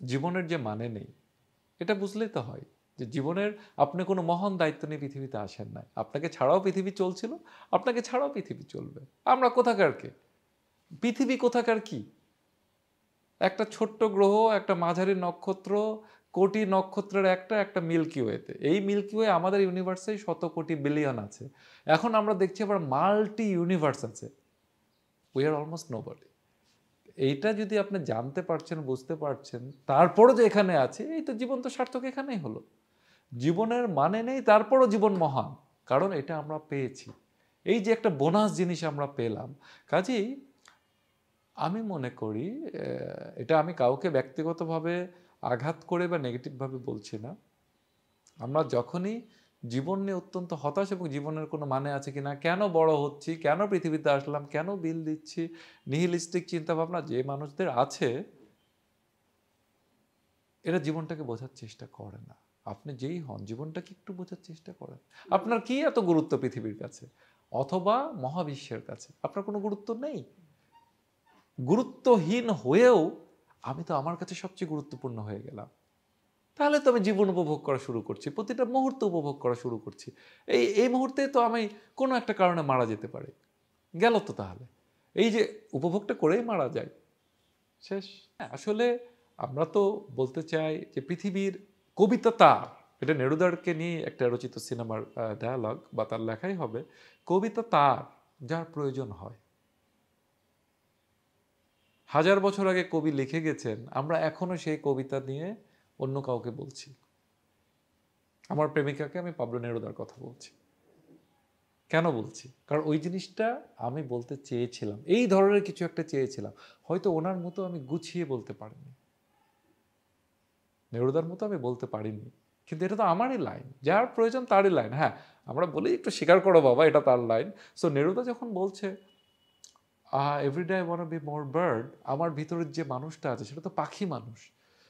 জীবনের যে মানে নেই, এটা বুঝলেই তো হয় যে জীবনের আপনি কোনো মহান দায়িত্ব নিয়ে পৃথিবীতে আসেন নাই। আপনাকে ছাড়াও পৃথিবী চলছিল, আপনাকে ছাড়াও পৃথিবী চলবে। আমরা কোথাকার কে? পৃথিবী কোথাকার কি? একটা ছোট্ট গ্রহ, একটা মাঝারি নক্ষত্র, কোটি নক্ষত্রের একটা মিল্কি ওয়েতে। এই মিল্কি ওয়ে আমাদের ইউনিভার্সেই শত কোটি বিলিয়ন আছে। এখন আমরা দেখছি আবার মাল্টি ইউনিভার্স আছে। We are almost nobody. এইটা যদি আপনি জানতে পারছেন, বুঝতে পারছেন, তারপরও যে এখানে আছে, এই তো জীবন তো সার্থক এখানেই হলো। জীবনের মানে নেই, তারপরও জীবন মহান, কারণ এটা আমরা পেয়েছি। এই যে একটা বোনাস জিনিস আমরা পেলাম। কাজেই আমি মনে করি, এটা আমি কাউকে ব্যক্তিগতভাবে আঘাত করে বা নেগেটিভভাবে বলছি না। আমরা যখনই জীবন নিয়ে অত্যন্ত হতাশ এবং জীবনের কোনো মানে আছে কিনা, কেন বড় হচ্ছি, কেন পৃথিবীতে আসলাম, কেন বিল দিচ্ছি, নিহিলিস্টিক চিন্তাভাবনা যে মানুষদের আছে, এরা জীবনটাকে বোঝার চেষ্টা করে না। আপনি যেই হন, জীবনটাকে একটু বোঝার চেষ্টা করেন। আপনার কি এত গুরুত্ব পৃথিবীর কাছে অথবা মহাবিশ্বের কাছে? আপনার কোনো গুরুত্ব নেই। গুরুত্বহীন হয়েও আমি তো আমার কাছে সবচেয়ে গুরুত্বপূর্ণ হয়ে গেলাম। তাহলে তো আমি জীবন উপভোগ করা শুরু করছি, প্রতিটা মুহূর্ত উপভোগ করা শুরু করছি। এই মুহূর্তে তো আমি কোনো একটা কারণে মারা যেতে পারি, গেল তো তাহলে। এই যে উপভোগটা করেই মারা যায়, শেষ। হ্যাঁ, আসলে আমরা তো বলতে চাই যে পৃথিবীর কবিতা তার, এটা নেরুদারকে নিয়ে একটা রচিত সিনেমার ডায়ালগ বা তার লেখাই হবে, কবিতা তার যার প্রয়োজন হয়। 1000 বছর আগে কবি লিখে গেছেন, আমরা এখনো সেই কবিতা নিয়ে অন্য কাউকে বলছি। আমার প্রেমিকাকে আমি পাবলো নেরুদার কথা বলছি। কেন বলছি? কারণ ওই জিনিসটা আমি বলতে চেয়েছিলাম, এই ধরনের কিছু একটা চেয়েছিলাম। হয়তো ওনার মতো আমি গুছিয়ে বলতে পারিনি, নেরুদার মতো আমি বলতে পারিনি, কিন্তু এটা তো আমারই লাইন, যার প্রয়োজন তারই লাইন। হ্যাঁ, আমরা বলি একটু স্বীকার করো বাবা, এটা তার লাইন। সো নেরুদা যখন বলছে every day I want be more bird, আমার ভিতরের যে মানুষটা আছে সেটা তো পাখি মানুষ।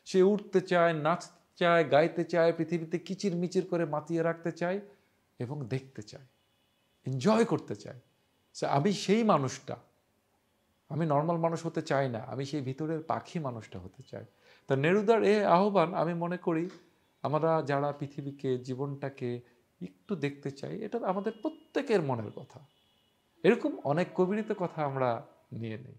সে উঠতে চায়, নাচতে চায়, গাইতে চায়, পৃথিবীতে কিচির মিচির করে মাতিয়ে রাখতে চায় এবং দেখতে চায়, এনজয় করতে চায়। আমি সেই মানুষটা, আমি নর্মাল মানুষ হতে চাই না, আমি সেই ভিতরের পাখি মানুষটা হতে চাই। তা নেরুদার এ আহ্বান আমি মনে করি আমরা যারা পৃথিবীকে, জীবনটাকে একটু দেখতে চাই, এটা আমাদের প্রত্যেকের মনের কথা। এরকম অনেক কবিরই তো কথা আমরা নিয়ে নিই।